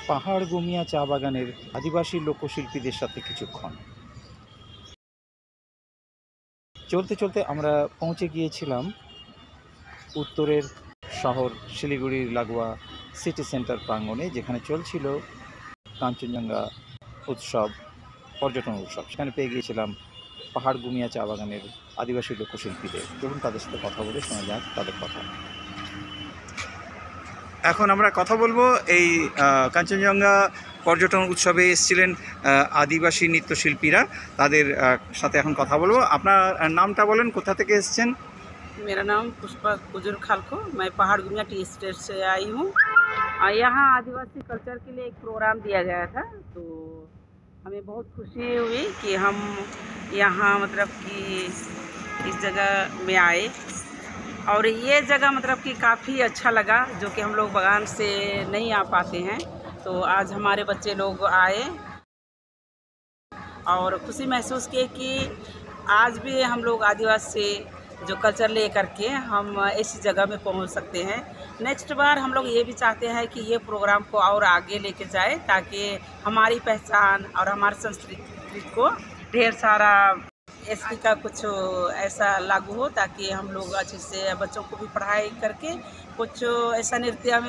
পাহাড় গমিয়া চা বাগানের আদিবাসী লোকশিল্পীদের সাথে কিছুক্ষণ। চলতে চলতে আমরা পৌঁছে গিয়েছিলাম উত্তরের শহর শিলিগুড়ির লাগোয়া সিটি সেন্টার প্রাঙ্গণে, যেখানে চলছিল কাঞ্চনজঙ্ঘা উৎসব, পর্যটন উৎসব। সেখানে পেয়ে গিয়েছিলাম পাহাড় গুমিয়া চা বাগানের আদিবাসী লোকশিল্পীদের। চলুন তাদের সাথে কথা বলে শোনা যাক তাদের কথা। এখন আমরা কথা বলবো এই কাঞ্চনজঙ্ঘা পর্যটন উৎসবে এসেছিলেন আদিবাসী নৃত্যশিল্পীরা, তাদের সাথে এখন কথা বলবো। আপনার নামটা বলেন, কোথা থেকে এসেছেন? मेरा नाम पुष्पा कुजुर खालको, मैं पहाड़ गुमिया टी स्टेट से आई हूँ। यहाँ आदिवासी कल्चर के लिए एक प्रोग्राम दिया गया था, तो हमें बहुत खुशी हुई कि हम यहाँ मतलब कि इस जगह में आए, और ये जगह मतलब कि काफ़ी अच्छा लगा, जो कि हम लोग बगान से नहीं आ पाते हैं। तो आज हमारे बच्चे लोग आए और खुशी महसूस किए कि आज भी हम लोग आदिवासी जो कल्चर ले करके हम इस जगह में पहुंच सकते हैं। नेक्स्ट बार हम लोग ये भी चाहते हैं कि ये प्रोग्राम को और आगे लेके जाए, ताकि हमारी पहचान और हमारी संस्कृति को ढेर सारा एसपी का कुछ ऐसा लागू हो, ताकि हम लोग अच्छे से बच्चों को भी पढ़ाई करके कुछ ऐसा नृत्य में